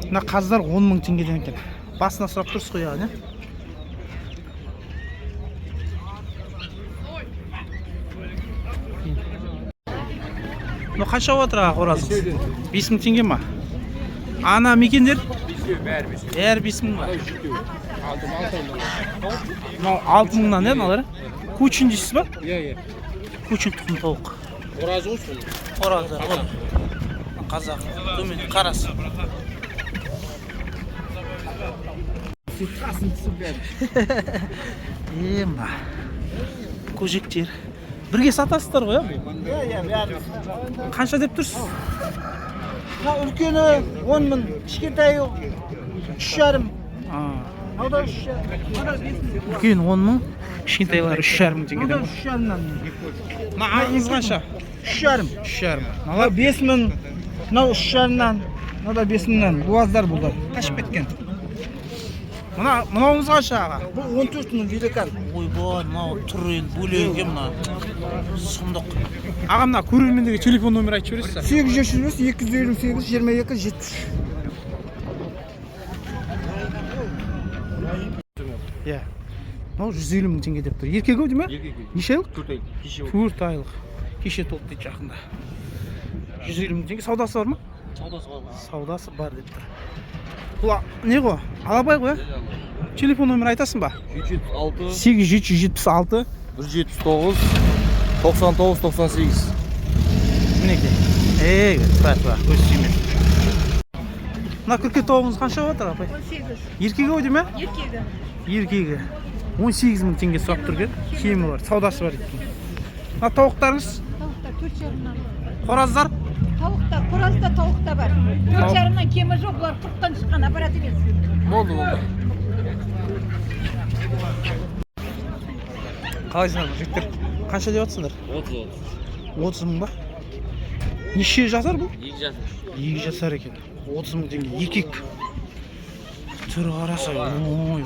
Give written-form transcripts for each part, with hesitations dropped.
Mına қаздар 10.000 теңгеден екен. Басына сұрап тұрсыз ғой яғни. Мына қанша отыр қоразыңыз? 5.000 теңге ма? Ана мекендер? Бәрі 5.000 ба? 6.000-нан не мыналар? Кучин дейсіз ба? Иә. Кучин тұқым тауық. Қоразы ғой сол. Қораздар ғой. Қазақ төмен қарасы. Сұрқасын түсіп бәрі. Ема. Көжектер. Бірге сатасыздар ғой, Иә, бәрі. қанша деп тұрсыз? Үлкені 10.000, кішкентайы 3,5. Мынада 3,5. Үлкен 10.000, кішкентайлары 3,5 теңгеден. 3,5-нан. Мына айыңыз қанша? 3,5. 3,5. Мынау 5.000, мынау 3,5-нан, мынау 5.000-нан. Буаздар бұлдар. Қашып кеткен. Мынауыңыз қанша аға? Бұл 14.000 великан. Ойбай, мынау тұр енді бөлек мына. Сұмдық. Аға, мына көрермендерге телефон номер айтып жібересіз? 855 258 22 73. Иә. Мынау 150.000 теңге деп тұр. Еркек ау дейме? Неше айлық? 4 айлық. Кеше толды дейді жақында. 150.000 теңге саудасы бар ма? Саудасы бар деп тұр. Бұл не ғой? Алабай ғой? Телефон номер айтасың ба? 876 179 99 98. Мінеке. Бәт, көз сүймес. Мына күрке тауығыңыз қанша отыр, апай? 18. Еркегі ау дейме? Еркегі. Еркегі. 18.000 теңге сұрап тұр кен. Киімі бар, саудасы бар екен. Мына тауықтарыңыз? Тауықта 4,5-нан. Қораздар? Тауықта, қоразда тауықта бар. 4,5-нан кемі жоқ, бұлар 40-тан шыққан аппарат емес. Болды. Қалайсыңдар жігіттер? Қанша деп жатсыңдар? 30.000 ба? Неше жасар бұл? 2 жасар екен. 30.000 теңге. Еркек. Түрі қараса, ой.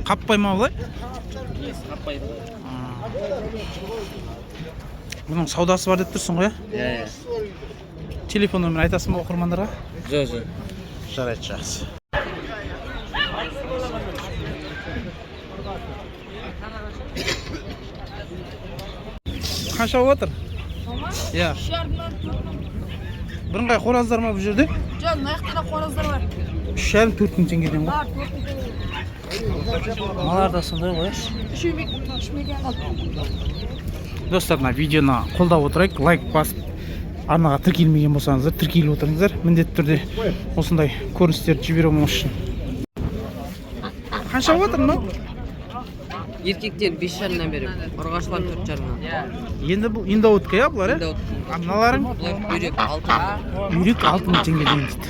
Қаппай ма бұлай? Қаппайды. Бұның саудасы бар деп тұрсың ғой, Иә. Телефон номер айтасың ба оқырмандарға? Жоқ. Жарайды, жақсы. Қанша отыр? Иә. 3,5-нан. Бірыңғай қораздар ма бұл жерде? Жоқ, мына қораздар бар. 3,5-4.000 теңгеден ғой. Бар, 4,000. Малар да сондай ғой. Үшмеген қалды. Достар, мына видеоны қолдап отырайық, лайк басып, арнаға тіркелмеген болсаңыздар, тіркеліп отырыңыздар. Міндетті түрде осындай көріністерді жіберемін үшін. Қанша отыр мынау? Еркектер 5,5-нан берем, ұрғашылар 4,5-нан. Енді бұл индоутка, иә бұлар, Индоут. Мыналарың? Бұлар үйрек 6. Үйрек 6.000 теңгеден дейді.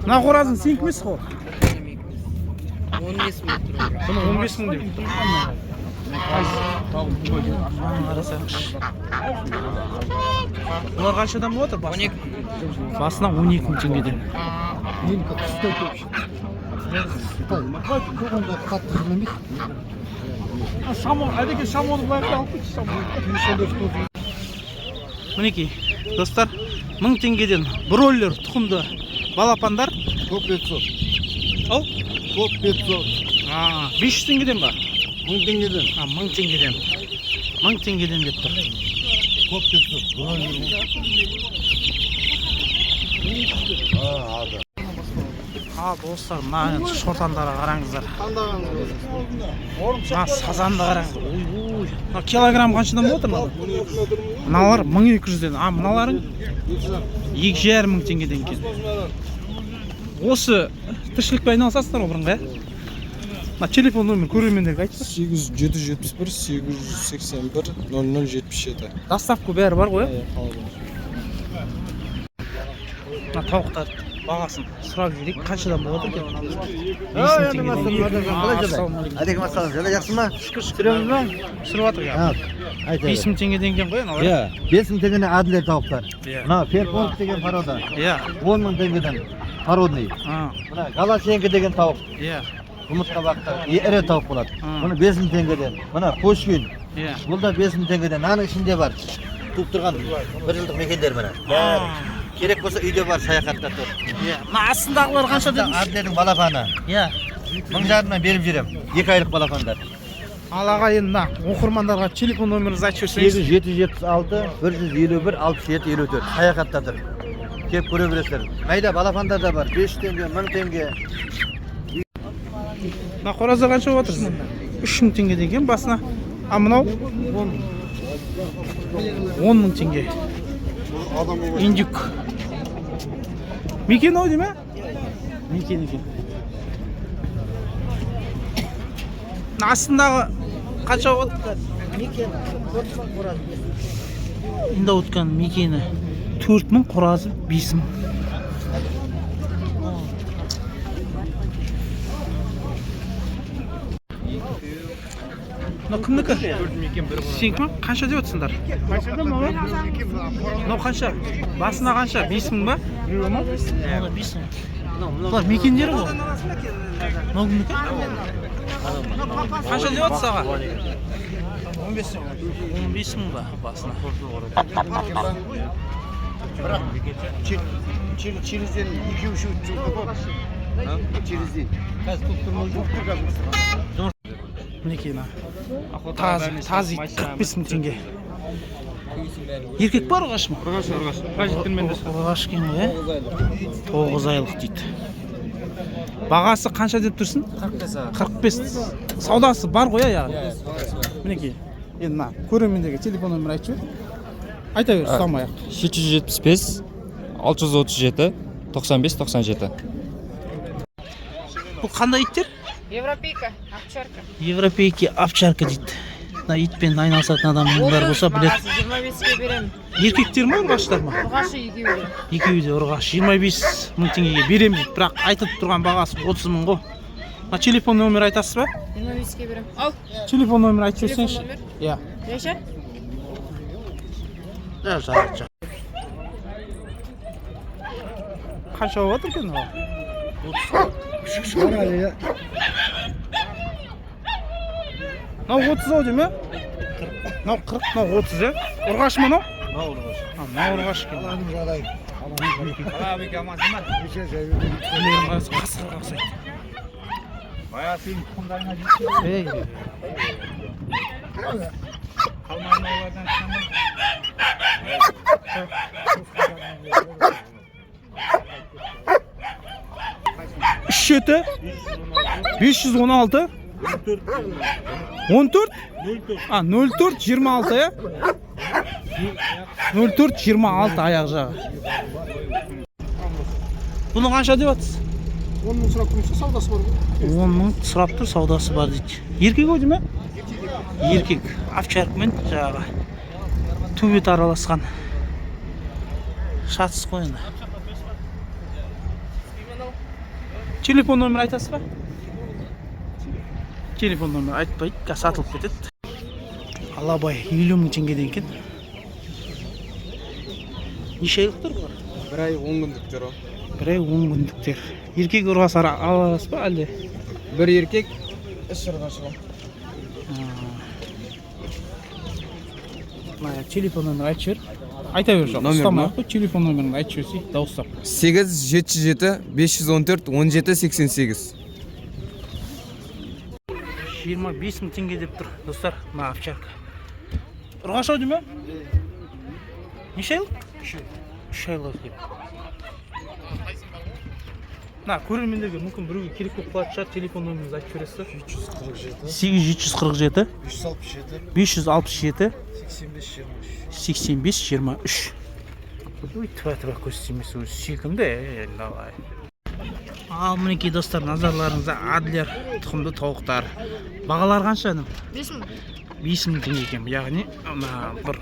Мына қоразың сенікі емес қой? 15.000 тұр. Бұны 15.000 деп. Қарасаңыз. Бұлар қаншадан отыр? 12. Басына 12.000 теңгеден. Әдеке шамоны бұлайықта алып кетші шамоны. Мінекей, достар, 1000 теңгеден бройлер тұқымды балапандар. Топ 500. Ау? Топ 500. 500 теңгеден ба? 1000 теңгеден. 1000 теңгеден. 1000 теңгеден деп тұр. Топ 500. Достар, мына шортандарға қараңыздар. Мына сазанды қараңыздар. Ой. Килограмм қаншадан отыр мына? Мыналар 1200-ден. Мыналарың 2,5 теңгеден екен. Осы тіршілікпен айналысасыздар ғой бұрынғы, Мына телефон номер көрермендерге айтшы. 771 881 0077. Доставка бәрі бар ғой, Мына тауықтар бағасын сұрап жүрейік. Қаншадан болып отыр екен? 5.000 теңгеден. Алейкум ассалам. Жана жақсы ма? Шүкір. Түсіріп жатыр, 5.000 теңгеден екен ғой, аналар. 5.000 теңгеден әділет тауықтар. Иә. Мына Ферпонг деген порода. Иә. 10.000 теңгеден породный. Мына Галасенко деген тауық. Иә. Жұмыртқа бақты. Ірі тауық болады. Бұны 5.000 теңгеден. Мына Пушкин. Иә. Бұл да 5.000 теңгеден. Наның ішінде бар. туып тұрған бір жылдық мекендер міне. Керек болса үйде бар, саяхатта тұр. Иә. Мына астындағылар қанша дедіңіз? Ардердің балапаны. Иә. 1000 беріп жүрем. 2 айлық балапандар. Ал аға енді мына оқырмандарға телефон номеріңізді айтып жіберсеңіз. 776 151 67 54. Саяхатта тұр. Кеп көре бересіздер. Майда балапандар да бар. 5 теңге, 1000 теңге. Мына қораздар қанша болып отырсыз? 3000 теңге деген басына. А мынау 10.000 теңге. Индюк. Мекен ау дейме? Мекен екен. Астындағы қанша болады? Мекен 4000 қораз. Енді өткен мекені 4000, қоразы 5000. Мынау кімдікі? Сенікі ма? Қанша деп отырсыңдар? Қаншада ма? Мынау қанша? Басына қанша? 5000 ба? Мынау 5000. Бұлар мекендері ғой. Мынау кімдікі? Қанша деп отырсыз аға? 15.000 ба басына? Через день 2-3 жыл көп. Через день. Қазір көп тұрмай жоқ қазір. Мінекей мына тазы 45.000 теңге. Еркек бар ұрғаш ма? Ұрғаш. Ұрғаш екен ғой, 9 айлық дейді. Бағасы қанша деп тұрсың? 45. Саудасы бар ғой яғни. Мінекей. Енді мына көрермендерге телефон номер айтып жібер. Айта бер, ұстамай ақ. 775 637 95 97. Бұл қандай иттер? Европейка, овчарка. Европейки овчарка дейді. Мына итпен айналысатын адамдар болса біледі. 25-ге беремін. Еркектер ма, ұрғаштар ма? Ұрғашы екеуі. Екеуі де ұрғаш. 25.000 теңгеге беремін дейді. Бірақ айтып тұрған бағасы 30.000 ғой. Мына телефон номер айтасыз ба? 25-ге беремін. Ал. Телефон номер айтып жіберсеңізші. Иә. Яша? Жа. Қанша болып отыр екен ол? 30. Мынау 30 ау дейм, мынау 40, мынау 30, ұрғаш ма мынау? Мынау ұрғаш екен. Қасқырға ұқсайды. Ей. Үш жеті 516 14 04 26 ya 04 26 аяқ жағы. Бұны қанша деп жатсыз? 10.000 сұрап тұрмын, саудасы бар ғой. 10.000 сұрап тұр, саудасы бар дейді. Еркек ау дейме? Еркек. Овчаркамен жағы төбет араласқан. Шатсыз қой енді. Телефон номер айтасыз ба? Телефон номер айтпайды, сатылып кетеді. Алабай 50.000 теңгеден екен. Неше айлықтар бар? Bir ay 10 günlüktür o. Bir ay 10 күндіктер. Еркек ұрғасы аласыз ба әлде? Bir erkek, 3 ırgaç var. Телефон номер айтып жібер. Айта бер жоқ. Ұстамай-ақ қой, телефон номерін айтып жіберсей, дауыстап. 877 514 17 88. 25.000 теңге деп тұр, достар, мына овчарка. Ұрғаш ау дейме? Неше айлық? 3 айлық деп. Мына көрермендерге мүмкін біреуге керек болып қалатын шығар, телефон номеріңізді айтып бересіздер. 747 567 85 23. Ой, тва көз тимесе өзі сүйкімді, давай. Ал мінекей достар, назарларыңызда Адлер тұқымды тауықтар. Бағалар қанша әнім? 5.000. 5.000 теңге екен, яғни бір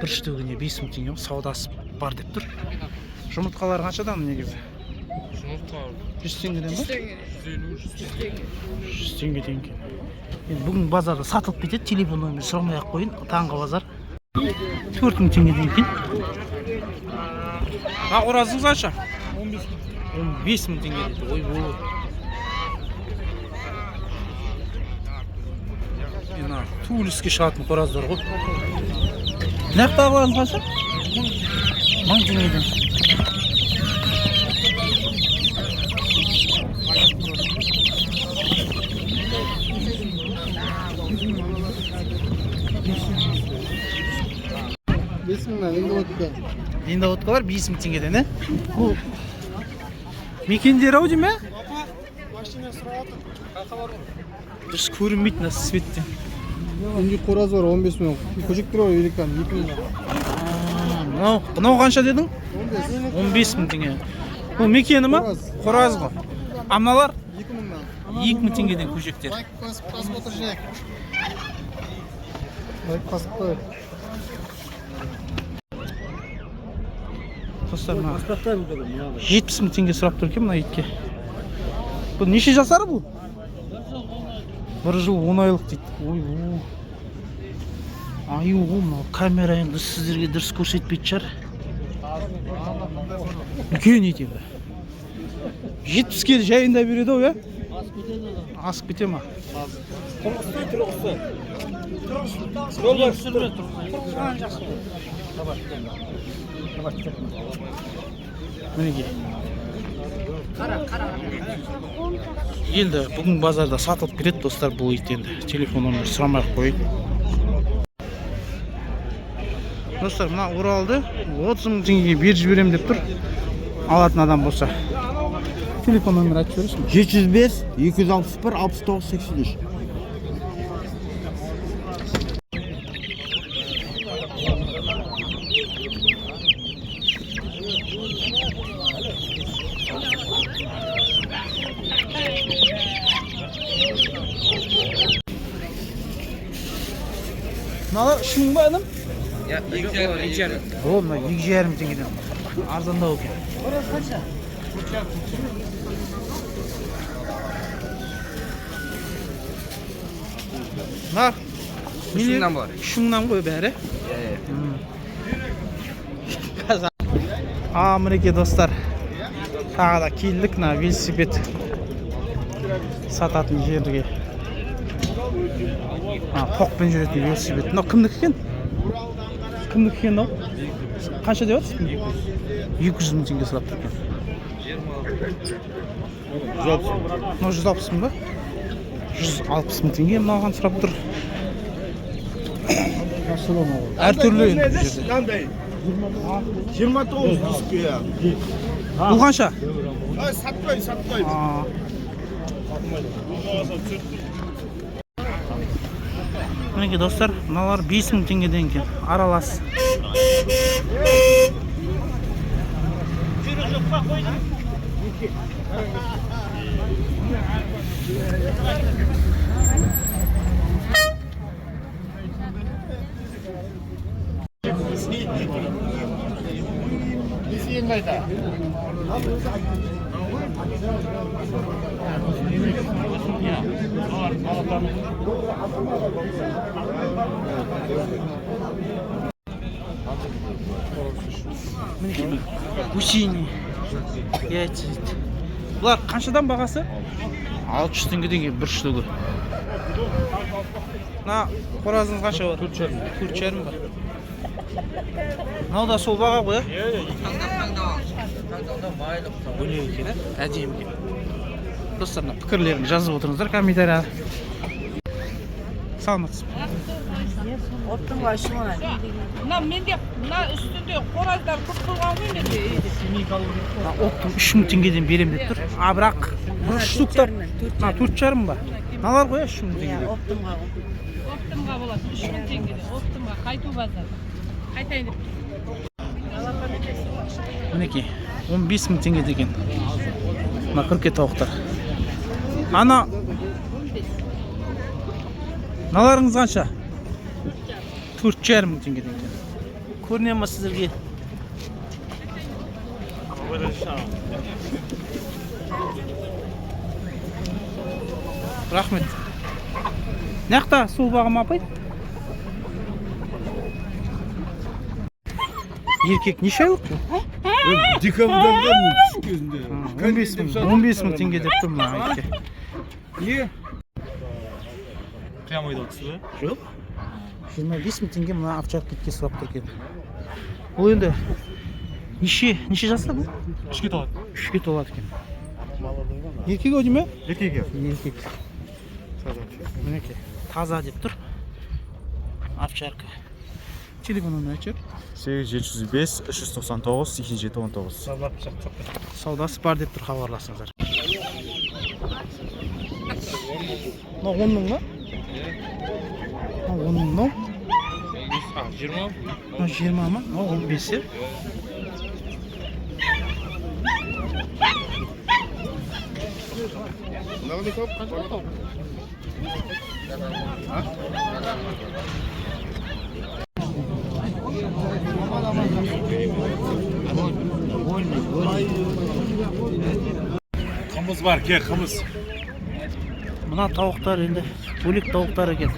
штугіне 5.000 теңге саудасы бар деп тұр. Жұмыртқалар қаншадан негізі? Жұмыртқа 100 теңгеден ба? 100 теңгеден екен. Бүгін базарда сатылып кетеді, телефон номер сұрамай-ақ қойын, таңғы базар 4.000 теңгеден екен. Қоразыңыз қанша? 15.000 теңге дейді. Ой, бұл. Тулиске шығатын қораздар ғой. Нақтағыларыңыз қанша? 1000 теңгеден. Енді отқалар 5000 теңгеден, ә? Бұл мекендері ау дейм, ә? Дұрыс көрінбейді мына светтен. Үнді қораз бар 15 мың. Көжектер бар великан 2 мың. Мынау қанша дедің? 15 мың теңге. Бұл мекені ма? Қораз ғой. А мыналар? 2 мыңнан. 2000 теңгеден көжектер. Просмотр жек. Басып қойып. Достар, 70 мың теңге сұрап тұр екен мына итке. Бұл неше жасар бұл? 1 жыл 10 айлық дейді. Ой, аю, мынау камера енді сіздерге дұрыс көрсетпейді шығар. Үлкен ит енді. 70-ке жайында береді ау, ә? Асып кете ма? Мінеке. Енді бүгін базарда сатылып кетеді достар бұл ит енді. Телефон номер сұрамай қойын. Достар, мына Оралды 30 мың теңгеге беріп жіберем деп тұр. Алатын адам болса. Телефон номер айтып жібересің бе? 705 261 69 83. Мыналар 3000 ба інім? Ya 2,5. О, мына 2,5 теңгеден. Арзандау екен. Мына 3000'dan бар. 3000'dan ғой бәрі. Мінеке достар. Тағы да келдік мына велосипед сататын жерге. Тоқпен жүретін велосипед. Мынау кімдікі екен? Кімдікі екен мынау? Қанша деп отырсың? 200 мың теңге сұрап тұр екен. 160 мың ба? 160 мың теңге мынаған сұрап тұр. Әртүрлі енді бұл жерде. 29 дискія. Бұл қанша? Сатпай. Мінеке достар, мыналар 5000 теңгеден екен. Аралас. Мінеке гусини яйца дейді. Бұлар қаншадан бағасы? 600 теңгеден кейін бір штугы. Мына қоразыңыз қанша бар? 4,5 бар. Мынау да сол баға ғой, ә? Бөлек екен, ә? Әдемі. Достар, пікірлерін жазып отырыңыздар комментария. Саламатсыз. Оттың башы мына. Мына менде мына үстінде қораздар көп болған ғой менде. Оттың 3000 теңгеден берем деп тұр. А бірақ бір штуктап 4,5 ба? Мыналар ғой 3000 теңгеден. Оттыңға ғой. Оптымға болады 3000 теңгеден. Оптымға қайту базар. Қайтайын деп. Мінеке 15 мың теңге деген. Мына күрке тауықтар. Ана мыналарыңыз қанша? 4,5 мың теңгеден екен. Көріне ма сіздерге? Рахмет. Нақта сол бағым апай? Еркек неше айлық? Декабрьда кезінде. 15 мың теңге деп тұр мына итке. Не? Прямо идет сюда. Жоқ. 25 мың теңге мына овчарка итке сұрап тұр екен. Бұл енді неше жаста бұл? 3-ке толады. 3-ке толады екен. Еркек ау дейме? Еркек. Еркек. Мінеке, таза деп тұр. Овчарка. Телефон номері 8705 399 8719. саудасы бар деп тұр, хабарласыңыздар. Мына 10 мың ба? 10 мың мынау? 20 ма? 15-е. Қымыз бар, ке қымыз. Мына тауықтар енді бөлек тауықтар екен.